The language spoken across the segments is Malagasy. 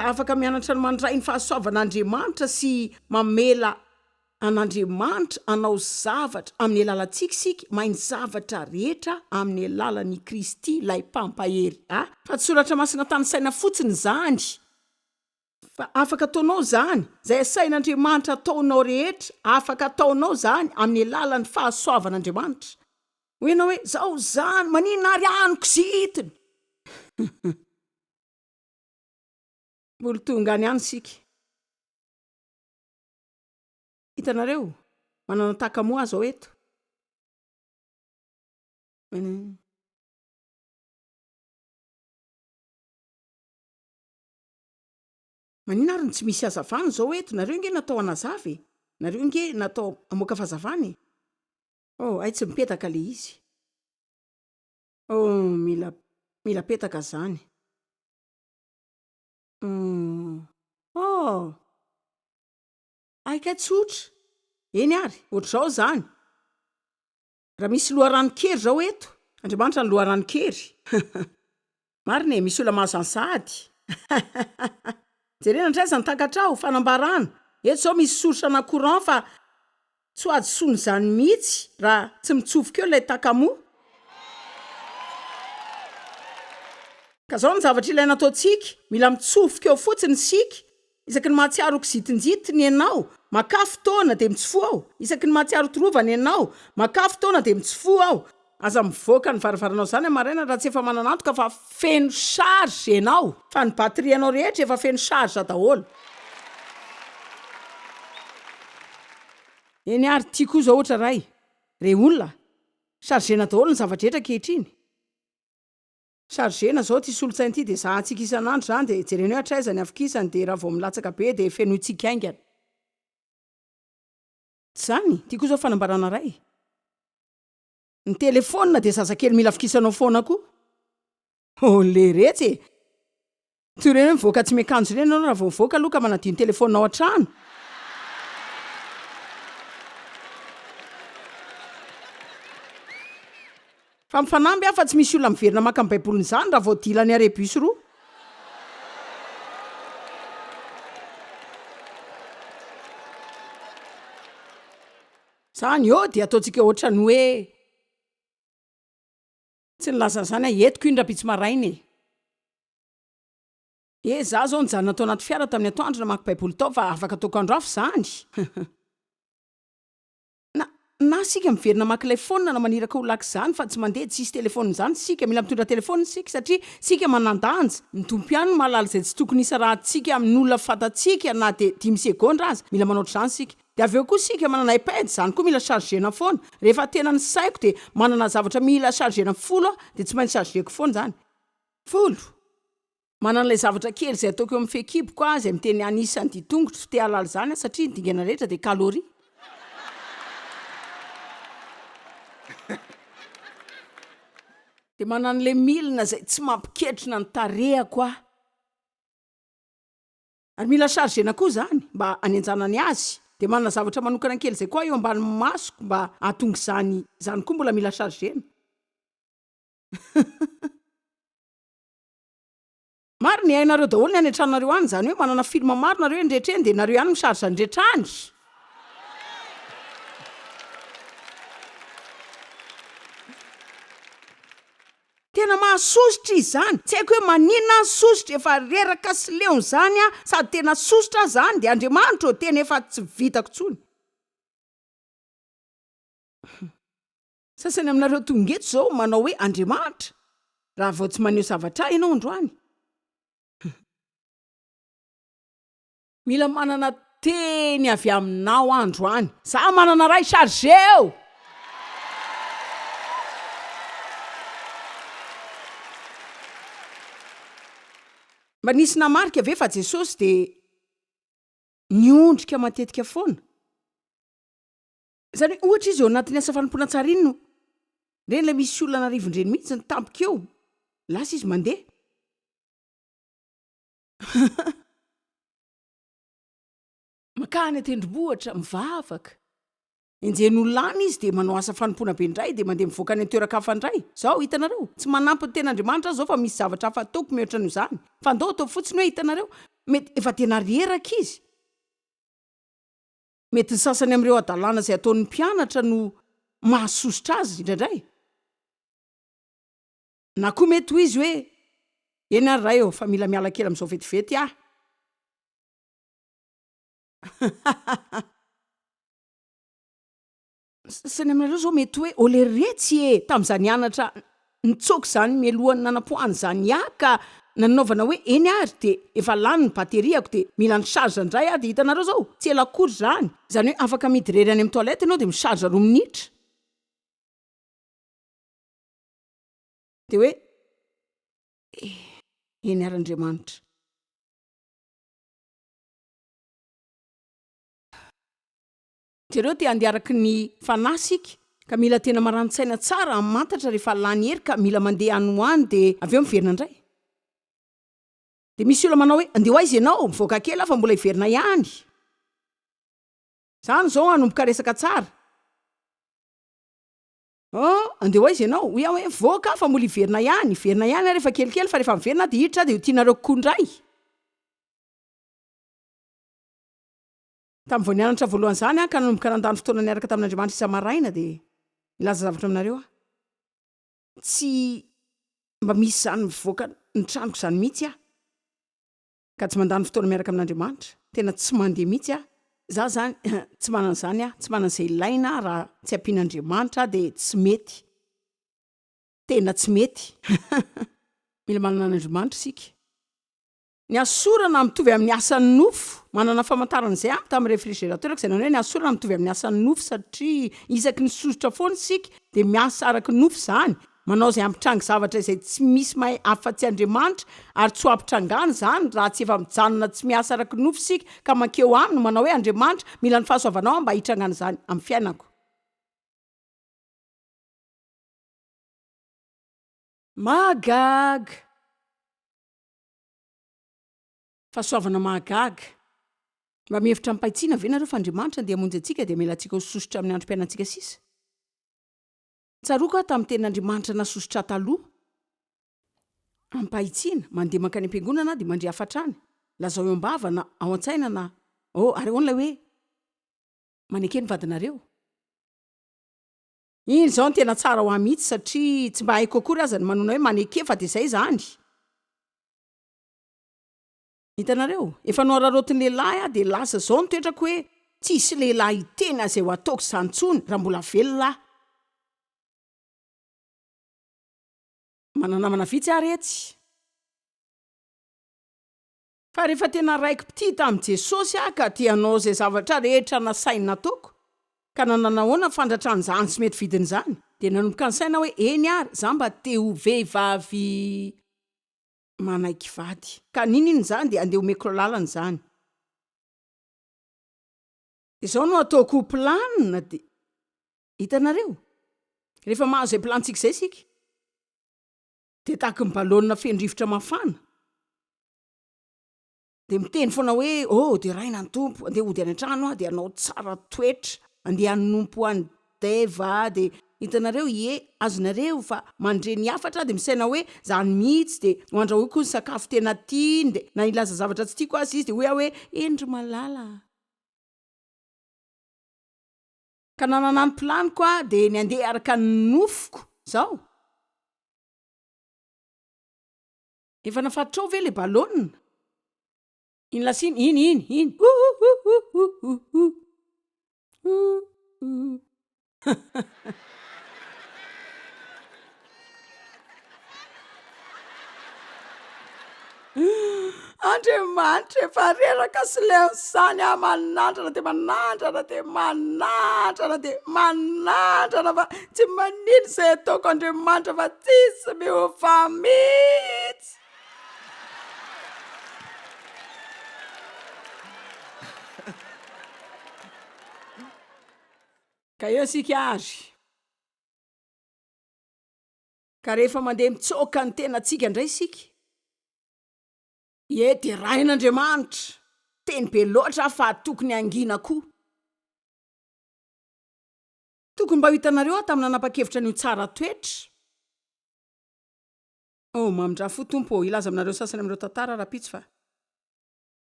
ka afaka mianatra ny mandray ny fahasoavan'Andriamanitra sy mamela an'Andriamanitra anao zavatra amin'ny alalantsika sika mainy zavatra rehetra amin'ny alalan'i Kristy ilay mpampahery. Fa tsy soratra masina tany saina fotsiny zany. Fa afaka ataonao zany, zay sain'Andriamanitra ataonao rehetra, afaka ataonao zany amin'ny alalan'ny fahasoavan'Andriamanitra. Hoenao hoe zao zany maninona ary aniko zitiny. Mbola tonga any any sika. Hitanareo, manana takamoa zao eto. Maninona ary tsy misy hazavana zao eto, nareo nge natao anazavy, nareo nge natao amoaka fahazavana. Ay tsy mipetaka le izy. Mila petaka zany. Aika tsotra. Eny ary, ohatr'izao zany. Raha misy loharano-kery zao eto, Andriamanitra ny loharano-kery. Marina e, misy olona mahazansady. Jerena indray zany takatrao fanambarana. Eto zao misy sorsana courant fa tsy ho adzosony zany mihitsy raha tsy mitsofoka eo ilay takamoa. Ka zao ny zavatra ilaina ataontsika, mila mitsofoka eo fotsiny sika. Isaky ny mahatsiaro kizitinjitiny ianao, maka fotoana de mitsofo ao. Isaky ny mahatsiaro torovana ianao, maka fotoana de mitsofo ao. Aza mivoaka ny varavaranao zany amaraina raha tsy efa mananantoka fa feno charge ianao. Fa ny batterie anao rehetra efa feno charge daholo. Eny ary tiako zao ohatra ray. Re olona, chargena daholo ny zavatra rehetra kehitriny. Chargena zao ty solotsaina ty de zahantsika isan'andro zany de jerena hoe hatraizany afikisany de raha vao milatsaka be de fenoitsika aingana. Zany, tiako zao fanambarana ray. Ny telefona de zazakely mila afikisanao foana koa. Le retsy e. Toy ireny mivoaka tsy miakanjo ireny anao raha vao mivoaka aloha ka manadio ny telefonao an-trano. Fa mifanamby afa tsy misy olona miverina maka amin'ny baiboliny zany raha vao dilany arebus roa. Zany de ataontsika ohatra ny hoe tsy nilaza zany etiko indrapitsy maraina e. Za zao nijanona tao anaty fiara tamin'ny atoandro namaky baiboly tao fa afaka ataoko andro hafa zany. Na sika miverina maka ilay fonina na maniraka ho laka zany fa tsy mandeha tsisy telefona zany sika, mila mitondra telefona sika satria sika manandanja. Ny tompiano mahalala zay tsy tokony isa rahantsika amin'olona fantatsika na de 10 sekonda aza, mila manaotra zany sika. De aveo koa sika manana iPad zany koa mila chargena foana. Rehefa tena ny saiko de manana zavatra mila chargena 10 de tsy maintsy chargeko foana zany. 10. Manana ilay zavatra kely zay ataoko eo amin'ny fekiboko zay miteny anisan'ny ditongotro te halala zany satria ny dingana rehetra de calorie. De manana le milina zay tsy mampiketrina ny tarehako a. Ary mila chargena koa zany mba anenjanany azy. De manana zavatra manokana kely zay koa eo ambany masoko mba atonga zany koa mbola mila chargena. Maro ny hainareo daholo ny any an-tranonareo any zany hoe manana film maro nareo endretreny de nareo ihany misarge andretrany. Tena mahasositra izy zany. Tsy haiko hoe maninona ny sositra efa reraka sy leony zany sady tena sositra zany de Andriamanitra tena efa tsy vitako tsony. Sasany aminareo tongeto zao manao hoe Andriamanitra raha vao tsy maneho zavatra ianao androany. Mila manana teny avy aminao androany. Za manana ray chargeo. Mba nisy namarika ve fa Jesosy de niondrika matetika foana. Zany ohatra izy eo anatin'ny asa fanompoana tsara iny no reny le misy olona narivondreny mihitsy ny tampoka eo. Lasa izy mandeha. Makany tendrombohitra mivavaka. Enjen'olona izy de manao asa fanompoana be indray de mandeha mivoaka any an-toeran-kafa indray. Zao hitanareo, tsy manampy ny ten'Andriamanitra zao fa misy zavatra hafa ataoko mihoatra noho zany. Fa andao atao fotsiny hoe hitanareo, mety efa tena reraka izy. Mety ny sasany amin'ireo adalàna izay ataon'ny mpianatra no mahasosotra azy indraindray. Na koa mety ho izy hoe eny ary ray eo fa mila miala kely amin'izao vetivety ah. Sany aminareo zao mety hoe oleretsy tamin'izany anatra nitsoky zany mialohany nanampoany zany ka nanaovana hoe eny ary de efa lany ny bateriako de mila ny charge indray de hitanareo zao tsy ela akory zany hoe afaka midirery any amin'ny toilette ianao de micharge 2 minitra de hoe eny ary Andriamanitra. Jereo te andiaraky ny fanasika ka mila tena marantsaina tsara mantatra rehefa lany hery ka mila mandeha any ho any de avy eo miverina indray. De misy olona manao hoe andeha ho aiza ianao mivoaka kely fa mbola hiverina ihany. Zany zao anomboka resaka tsara. Andeha ho aiza ianao hoy aho hoe voaka fa mbola hiverina ihany rehefa kelikely fa rehefa miverina de hiditra de ho tianareo kokoa indray. Tamin'ny vao nianatra voalohany zany ka nanomboka nandany fotoana niaraka tamin'Andriamanitra isa-maraina de milaza zavatra aminareo tsy mba misy zany mivoaka ny tranoko zany mihitsy ka tsy mandany fotoana miaraka amin'Andriamanitra tena tsy mandeha mihitsy za zany tsy manana zany tsy manana izay ilaina raha tsy ampian'Andriamanitra de tsy mety tena tsy mety. Mila manana an'Andriamanitra isika. Ny asorana mitovy amin'ny asan'ny nofo manana famantarana izay tamin'ny réfrigérateur izay hoe ny asorana mitovy amin'ny asan'ny nofo satria isaky ny sosotra foana isika de miasa araky nofo zany manao izay ampitrangy zavatra izay tsy misy mahay afa-tsy Andriamanitra ary tsy ampitrangana zany raha tsy efa mijanona tsy miasa araky nofo isika ka mankeo aminy manao hoe Andriamanitra mila ny fahasoavanao mba hitrangana zany amin'ny fiainako. Mahagaga fahasoavana mahagaga mba mihevitra mipahitsiana ve nareo fa Andriamanitra dia hamonjy antsika dia mila antsika ho sosotra amin'ny androm-piainantsika sisa. Tsaroako tamin'ny tenin'Andriamanitra nasosotra taloha ampahitsiana mandeha mankany am-piangonana dia mandre afatrany lazao eo am-bava na ao an-tsaina na ary ahoana hoe manekeny vadinareo. Iny zao ny tena tsara ho ahy mihitsy satria tsy mba haiko akory aza ny manona hoe maneke fa dia izay zany. Hitanareo efa noararotiny lehilahy de lasa zao nitoetrako hoe tsisy lehilahy tena izay ho ataoko izany intsony raha mbola velona. Mananamana vitsy aretsy. Fa rehefa tena raiko piti tamin'i Jesosy ka tianao izay zavatra rehetra nasainy nataoko ka nananahoana fandratran'izany sy mety vidin'izany de nanomboka ny saina hoe eny ary za mba te ho vehivavy manaiky vady ka nininy zany de andeha omeko lalana zany. Izao no ataoko planina de hitanareo rehefa mahazo izay plantsika izay sika de tahaky ny balonina fendrivotra mafana de miteny foana hoe de raina ny tompo andeha hody any an-trano de anao tsara toetra andeha hanompo any deva de hitanareo azonareo fa mandre ny afatra de misaina hoe zany mihitsy de hoandrahoiko ny sakafo tena tiany de na ilaza zavatra tsy tiako azy izy de hoe endry malala. Ka nanana ny planiko de ny andeha araka ny nofoko zao. Efa nafatotrao ve le balonina? Iny lasiny iny. Andriamanitra efa reraka sy leonsany manandrana de manandrana de manandrana de manandrana fa tsy manino izay ataoko Andriamanitra fa tsisy mihofa mihitsy. Ka eo sika ary ka rehefa mandeha mitsoka ny tenantsika indray sika de rain'Andriamanitra teny be loatra fa tokony angina koa. Tokony mba hitanareo tamin'ny nanapa-kevitra ny tsara toetra. Mamindra fo tompo ilaza aminareo sasany amin'ireo tantara raha pitsy fa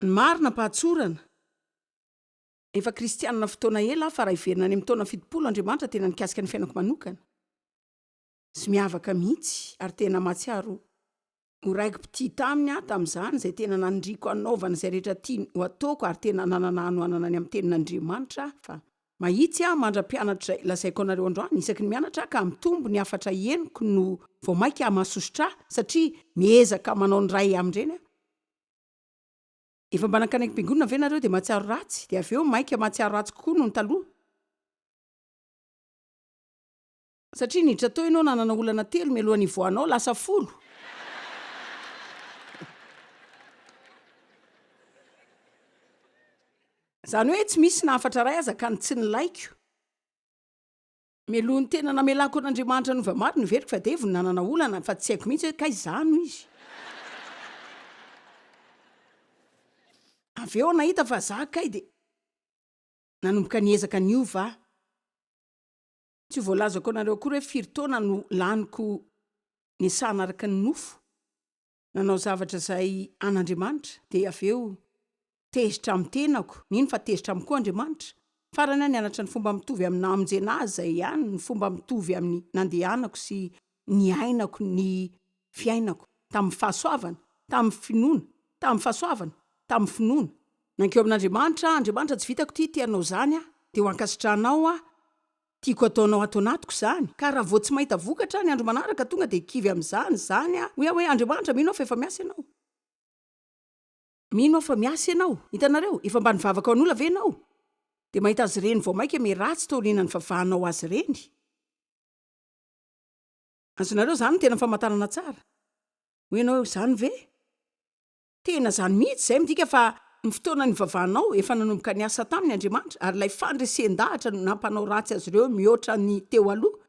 ny marina mpahatsorana efa kristianina fotoana ela fa raha iverina any amin'ny taona 70 Andriamanitra tena nikasika ny fiainako manokana sy miavaka mihitsy ary tena matsiaro ho raiko piti taminy tamin'izany izay tena nandriako anaovana izay rehetra tiany ho ataoko ary tena nanana anoanana any amin'ny tenin'Andriamanitra fa mahitsy mandra-pianatra izay lazaiko anareo androany isaky ny mianatra ka mitombo ny afatra henoko no vao mainka mahasosotra satria miezaka manao ny ray amin'ireny efa mba nankany am-piangonana ve nareo dia mahatsiaro ratsy dia avy eo mainka mahatsiaro ratsy kokoa noho ny taloha satria niditra tao ianao nanana olana 3 mialohan'ny voanao lasa 10 zany hoe tsy misy nahafatra ray aza ka ny tsy nilaiko mialohan'ny tena namelako an'Andriamanitra nova maro niveriko fa devony nanana olana fa tsy haiko mihitsy hoe ka izano izy avy eo nahita fa zakay dia nanomboka niezaka niova tsy voalazako anareo akory hoe firy taona no laniko ny sanaraka ny nofo nanao zavatra izay an'Andriamanitra dia avy eo tezitra amin'ny tenako nino fa tezitra amin'ny koa Andriamanitra farany nianatra ny fomba mitovy amin'ny namonjenazy izay ihany ny fomba mitovy amin'ny nandehanako sy ny ainako ny fiainako tamin'ny fahasoavana tamin'ny finoana tamin'ny fahasoavana tamin'ny finoana nankeo amin'Andriamanitra Andriamanitra tsy vitako tianao zany dia ho ankasitranao tiako ataonao ato anatiko zany ka raha vao tsy mahita vokatra ny andro manaraka tonga dia kivy amin'izany hoe Andriamanitra mino fa efa miasa ianao mino fa miasa ianao hitanareo efa mba nivavaka an'olona ve ianao dia mahita azy ireny vao mainka meratsy taoriana ny vavahanao azy ireny azonareo zany no tena famantarana tsara ho ianao zany ve tena zany mihitsy izay midika fa ny fotoana ny vavahanao efa nanomboka ny asa tamin'ny Andriamanitra ary ilay fandresen-dahatra no nampanao ratsy azy ireo mihoatra ny teo aloha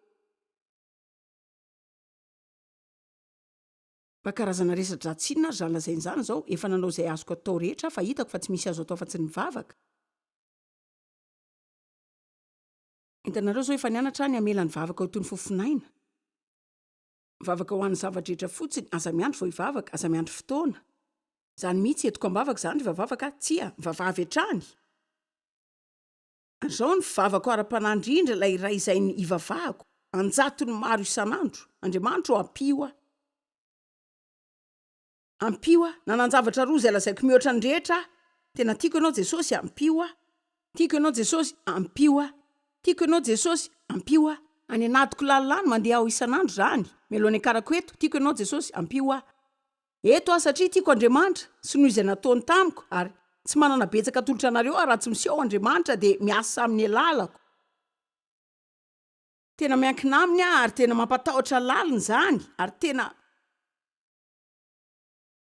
mba karazana resa-dratsinina ary zany lazain'izany izao efa nanao izay azoko atao rehetra fa hitako fa tsy misy azo atao fa tsy nivavaka hitanareo zao efa nianatra ny amela ny vavaka ho toy ny fofinaina mivavaka ho an'ny zavatra rehetra fotsiny aza miandro vao hivavaka aza miandro fotoana zany mihitsy etoko ambavaka zany rehefa vavaka tsia vavavy hatrany zao ny vavako ara-panandrindra ilay iray izay ny ivavahako anjatony maro isan'andro Andriamanitra ho ampio nananjavatra roa izay lazaiko mihoatra ny rehetra tena tiako ianao Jesosy ampio tiako ianao Jesosy ampio tiako ianao Jesosy ampio any anatiko lalilany mandeha aho isan'andro zany mialohan'ny akarako eto tiako ianao Jesosy ampio eto satria tiako Andriamanitra sy noho izay nataony tamiko ary tsy manana betsaka tolotra anareo raha tsy miseho Andriamanitra dia miasa amin'ny lalako tena miankina aminy ary tena mampatahotra laliny zany ary tena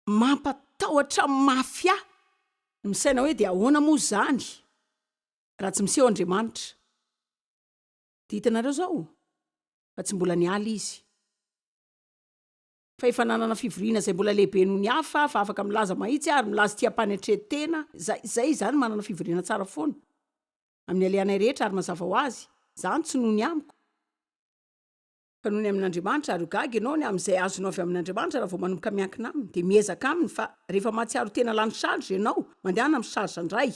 mampatahotra mafia misaina hoe dia ahoana moa zany raha tsy miseho Andriamanitra dia hitanareo zao fa tsy mbola niala izy fa efa nanana fivoriana izay mbola lehibe noho ny hafa fa afaka milaza mahitsy ary milaza tia-panetretena zay zany manana fivoriana tsara foana amin'ny alehanay rehetra ary mazava ho azy zany tsy noho ny amiko fa noho ny amin'Andriamanitra ary gaga ianao ny amin'izay azonao avy amin'Andriamanitra raha vao manomboka miankina aminy dia miezaka aminy fa rehefa mahatsiaro tena lany charge ianao mandehana amin'ny charge andray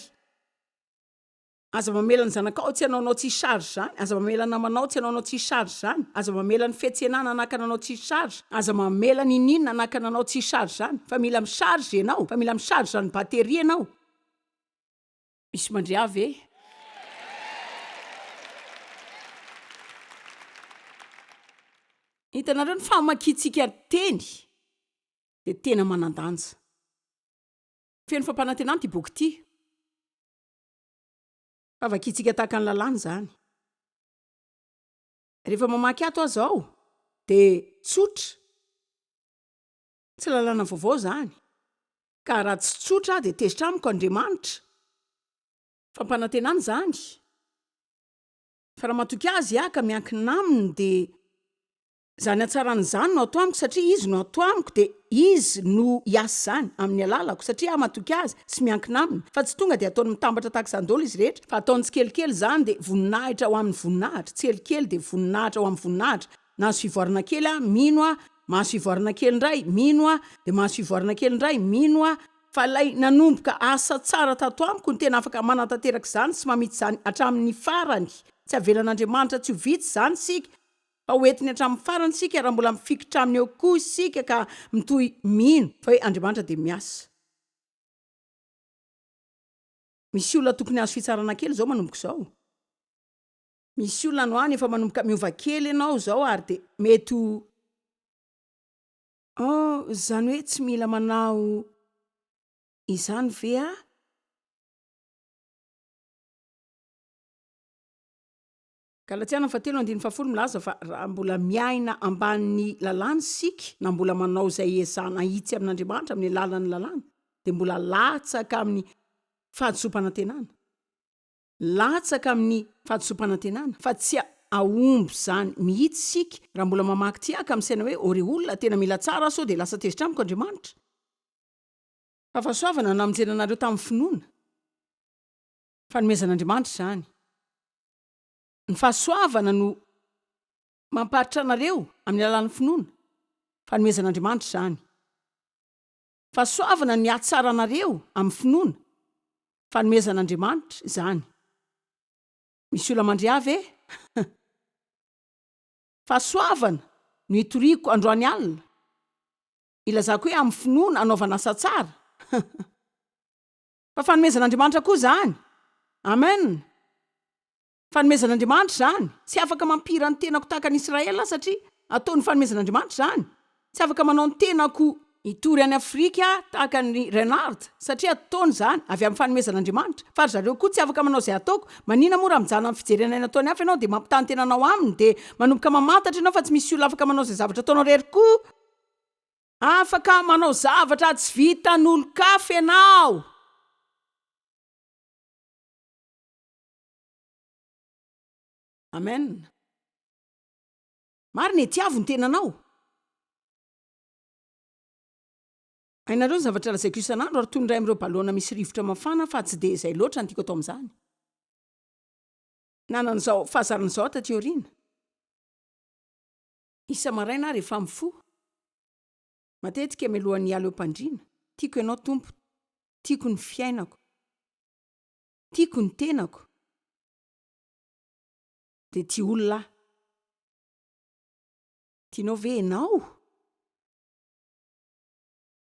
aza mamela ny zanakao tsy anaonao tsy charge zany aza mamela namanao tsy anaonao tsy charge zany aza mamela ny fiantsenana anakananao tsy charge aza mamela ny ninona anakananao tsy charge zany fa mila micharge ianao fa mila micharge zany bateria ianao misy mandriavy hitanareo ny famakitsika teny dia tena manandanja feno fampanantenana ty boky ty favakitsika tahaka ny lalàna zany rehefa mamaky ato aho zao dia tsotra tsy lalàna vaovao zany ka raha tsy tsotra dia tezitra amiko Andriamanitra fampanantenana zany fa raha matoky azy ka miankina aminy dia zany atsarany zany no ato amiko satria izy no ato amiko dia izy no hiasa zany amin'ny alalako satria matoky azy sy miankina aminy fa tsy tonga dia ataony mitambatra tahaka izany daholo izy rehetra fa ataony tsikelikely zany dia voninahitra ho amin'ny voninahitra tselikely dia voninahitra ho amin'ny voninahitra nahazo fivoarana kely mino mahazo fivoarana kely indray mino dia mahazo fivoarana kely indray mino fa lay nanomboka asa tsara tato amiko ny tena afaka manatanteraka izany sy mamitsy zany hatramin'ny farany tsy avelan'andriamanitra tsy ho vitsy zany sika fa hoentiny hatramin'ny farany sika raha mbola mifikitra aminy eo koa sika ka mitoy mino fa hoe andriamanitra dia miasa. Misy olona tokony azo fitsarana kely zao manomboka izao. Misy olona no any efa manomboka miova kely ianao zao ary dia mety zany hoe tsy mila manao izany ve a? Galatsiana 3:10 milaza fa raha mbola miaina ambanin'ny lalàna sika na mbola manao izay ezana hitsy amin'Andriamanitra amin'ny alalan'ny lalàna dia mbola latsaka amin'ny fahadisom-panantenana. Latsaka amin'ny fahadisom-panantenana fa tsy aomby zany mihitsy sika raha mbola mamaky tiaka amin'saina hoe ore olona tena mila tsara sao dia lasa tezitra amiko Andriamanitra. Fa fahasoavana namonjenanareo tamin'ny finoana. Fanomezan'Andriamanitra izany. Ny fahasoavana no mamparitra anareo amin'ny alalan'ny finoana. Fanomezan'Andriamanitra izany. Fahasoavana ny atsara anareo amin'ny finoana. Fanomezan'Andriamanitra izany. Misy olona mandriavy fahasoavana no hitoriako androany alina. Ilazako hoe amin'ny finoana anaovana asa tsara. Fa fanomezan'Andriamanitra koa izany. Amen. Fanomezan'Andriamanitra izany. Tsy afaka mampira ny tenako tahaka ny Israela satria ataony fanomezan'Andriamanitra izany. Tsy afaka manao ny tenako hitory any Afrika tahaka ny Renard satria ataony izany avy amin'ny fanomezan'Andriamanitra. Fa zareo koa tsy afaka manao izay ataoko. Manina moa raha mijana amin'ny fijerena eny ataony hafa ianao dia mampitany tenanao aminy dia manomboka mamantatra ianao fa tsy misy olona afaka manao izay zavatra ataonao rery koa. Afaka manao zavatra tsy vitan'olon-kafa ianao. Amen. Marina etiavo ny tenanao. Hainareo ny zavatra lazaiko isan'andro ary toy ny ray amin'ireo balona misy rivotra mafana fa tsy dia izay loatra ny tiako atao amin'izany. Nanan'izao fahazaran'izao taty aoriana. Isa maraina rehefa mifo. Matetika mialohan'ny hiala eo am-pandriana. Tiako ianao Tompo. Tiako ny fiainako. Tiako ny tenako. Dia tia olona. Tianao ve ianao?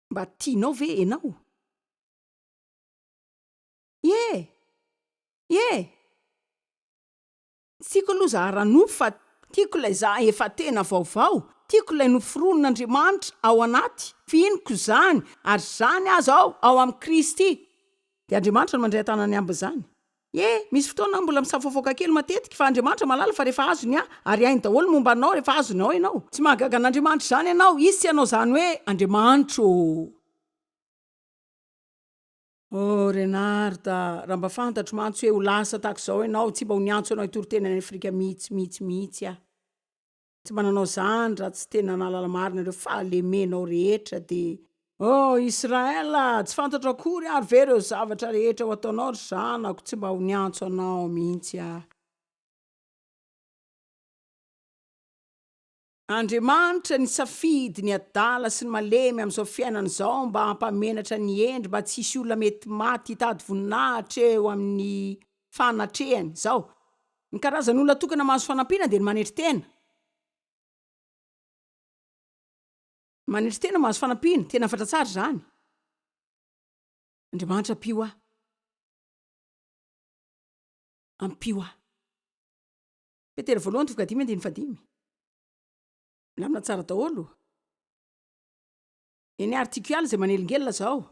Mba tianao ve ianao? Tiako aloha zaharanofo fa tiako ilay za efa tena vaovao. Tiako ilay noforonin'Andriamanitra ao anaty. Finoko izany ary izany aza ao amin'ny Kristy. Dia Andriamanitra no mandray tanany ambizany. Misy fotoana mbola misafoafoaka kely matetika fa Andriamanitra malala fa rehefa azony ary hainy daholo momba anao rehefa azonao ianao. Tsy mahagaga an'Andriamanitra izany ianao. Izy tsy ianao izany hoe Andriamanitra. Renarda, raha mba fantatro mantsy hoe ho lasa tahaka izao ianao, tsy mba ho niantso ianao hitory-tena any Afrika mihitsy aho. Tsy mananao izany raha tsy tena nalala marina ireo fahalemenao rehetra dia Israela, tsy fantatra akory ary ve ireo zavatra rehetra ho ataonao ry zanako, tsy mba ho niantso anao mihitsy aho. Andriamanitra ny safidy ny adala sy ny malemy amin'izao fiainana izao mba hampamenatra ny endry mba tsy hisy olona mety maty hitady voninahitra eo amin'ny fanatrehany izao. Ny karazan'olona tokana mahazo fanampiana dia ny manetry tena. Manetry tena mahazo fanampiana, tena fatra tsara izany. Andriamanitra ampio aho. Ampio aho. Petera 1:5-5. Milamina tsara daholo. Eny artikuala izay manelingelina zao.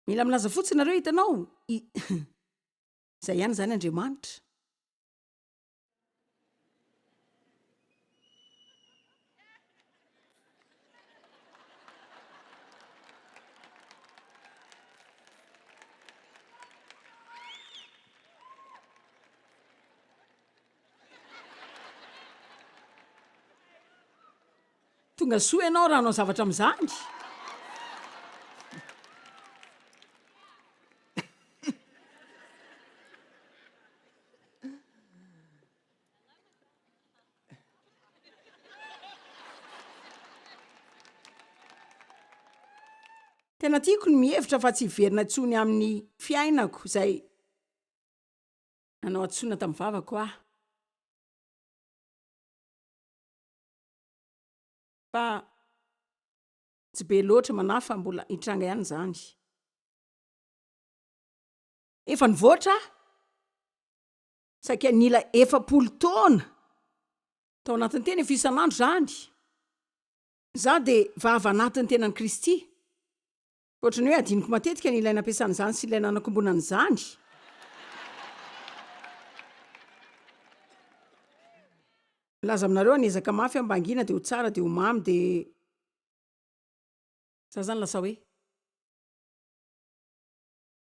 Mila milaza fotsiny nareo hitanao. Izay ihany izany Andriamanitra. Tonga soa ianao raha anao zavatra amin'izany. tena tiako ny mihevitra fa tsy hiverina intsony amin'ny fiainako izay nanao antsoina tamin'ny vavako aho. Fa tsy be loatra manafa mbola hitranga ihany izany. Efa nivoatra saika nila 4 taona tao anatin'ny tena efa isan'andro izany. Za dia vava anatin'ny tenan'i Kristy. Ohatrany hoe adiniko matetika ny ilaina ampiasana izany sy ilaina anakombonana izany. Laza aminareo anezaka mafy mba angina dia ho tsara dia ho mamy dia za zany lasa hoe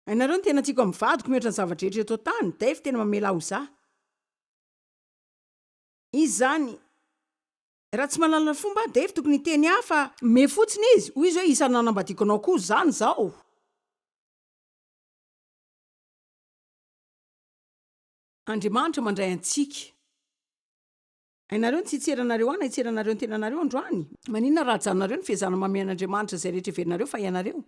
ainareo ny tena tiako amin'ny vadiko mihoatra ny zavatra rehetra eto tany, dia efa tena mamela aho za. Izy zany raha tsy mahalala fomba dia efa tokony hiteny hafa me fotsiny izy, hoy izy hoe isany nanambadiako anao koa zany zao. Andriamanitra mandray antsika. Ainareo ny tsitseranareo ana, hitseranareo ny tenanareo androany. Maninona raha janonareo ny fehezana mamean'Andriamanitra izay rehetra heverinareo fa ianareo?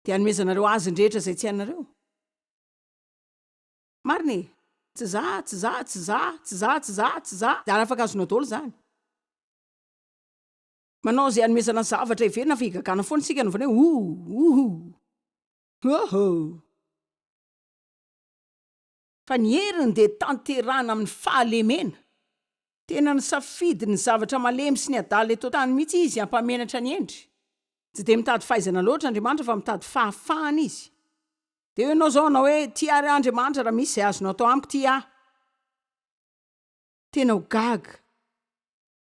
Dia hanomezanareo azy ny rehetra izay tsy hainareo. Marina e, tsy za, dia afaka azonao daholo zany. Manao izay hanomezana zavatra heverina fa higagana foana isika novana hoe fa ny heriny dia tanterana amin'ny fahalemena. Tena ny safidy ny zavatra malemy sy ny adala eto tany mihitsy izy hampamenatra ny endry. Tsy dia mitady fahaizana loatra Andriamanitra fa mitady fahafahana izy. Dia ianao zao anao hoe tia ary Andriamanitra raha misy izay azonao atao amiko tia aho. Tena ho gaga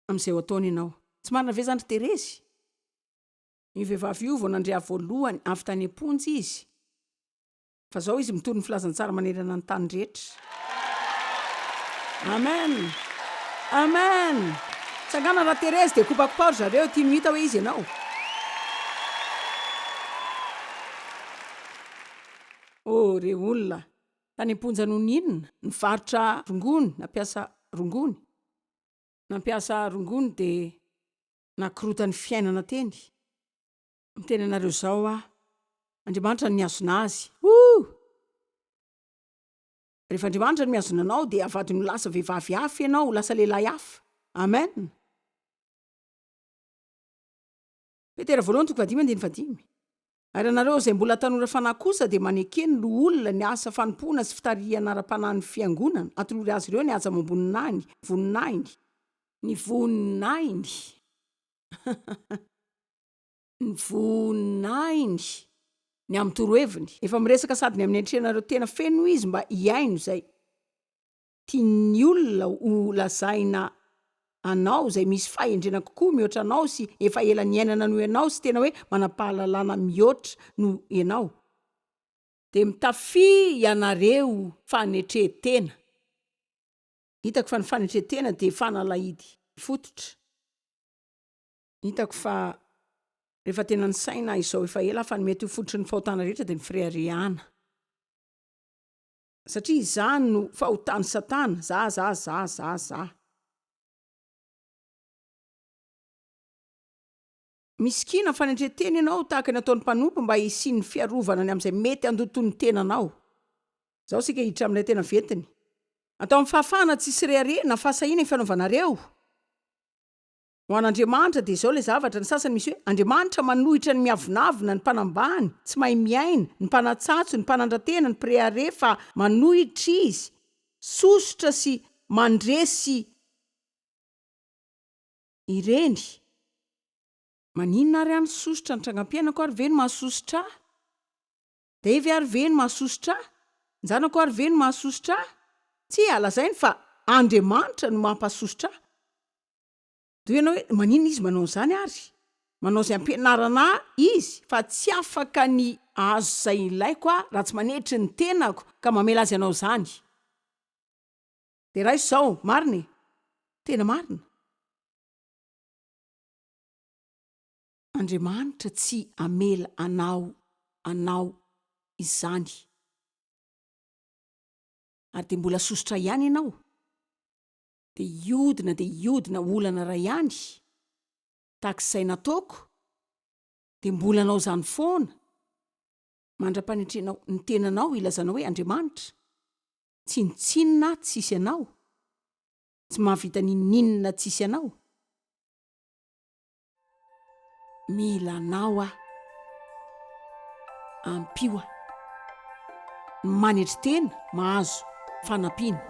amin'izay ho ataony ianao. Tsy marina ve zany Terezy? Ny vehivavy io vao nandrea voalohany avy tany am-ponjy izy. Fa zao izy mitony filazantsara manerana ny tany rehetra. Amen. Amen. Tsangana raha Terezy dia kopakoparo zareo tia mihita hoe izy ianao. Re olona tany am-ponja no ninona nivarotra rongony, nampiasa rongony dia nakorotany fiainana teny. Miteny anareo zao aho, Andriamanitra no miazona azy. Rehefa Andriamanitra no miazona anao dia avadiny lasa vehivavy hafa ianao, lasa lehilahy hafa. Amen. Petera 2:5. Ary anareo izay mbola tanora fanahy kosa dia manekeny no olona ny asa fanompoana sy fitarihana ara-panahy ny fiangonana, atolory azy ireo ny aja mamboninany, voninainy. Ny voninainy. Ny voninainy. Ny amin'ny toroheviny. Efa miresaka sady ny amin'ny entrenareo tena feno izy mba hiaino izay. Tiany olona ho lazaina anao izay misy fahendrena kokoa mihoatra anao sy efa ela ny iainana noho ianao sy tena hoe manam-pahalalana mihoatra no ianao. Dia mitafi ianareo fanetretena. Hitako fa ny fanetretena dia fanalahidy fototra. Hitako fa rehefa tena ny saina izao efa ela fa mety ho fototry ny fahotana rehetra dia ny firariana. Satria izany no fahotany Satana. Za. Miskina fanetretena ianao tahaka ny ataon'ny mpanompo mba hisiany fiarovana ny amin'izay mety handotony tenanao. Zao sika hiditra amin'ilay tena ventiny. Atao amin'ny fahafahana tsisy reharena fahasahina ny fianaovanareo. Ho an'Andriamanitra dia izao ilay zavatra ny sasany misy hoe Andriamanitra manohitra ny miavonavona, ny mpanambany, tsy mahay miaina, ny mpanatsatso, ny mpanandratena, ny prehare fa manohitra izy, sosotra sy mandresy ireny. Maninona ary any sosotra ny trangam-piainako ary ve no mahasosotra? Devy ary ve no mahasosotra? Njanako ary ve no mahasosotra? Tsy alazainy fa Andriamanitra no mampahasosotra. Dia ianao hoe maninona izy manao izany ary? Manao izay ampianarana izy fa tsy afaka ny azo izay ilaiko raha tsy manetry ny tenako ka mamela azy ianao izany. Dia raha izao, marina? Tena marina. Andriamanitra tsy amela anao izany. Ary dia mbola sosotra ihany ianao. Dia iodina olana ray ihany. Takizay nataoko dia mbola anao zany foana mandra-panetrenao ny tenanao ilazanao hoe Andriamanitra tsy nitsinona tsisy anao, tsy mahavita ninninna tsisy anao. Mila anao ampio manetry tena mahazo fanampiana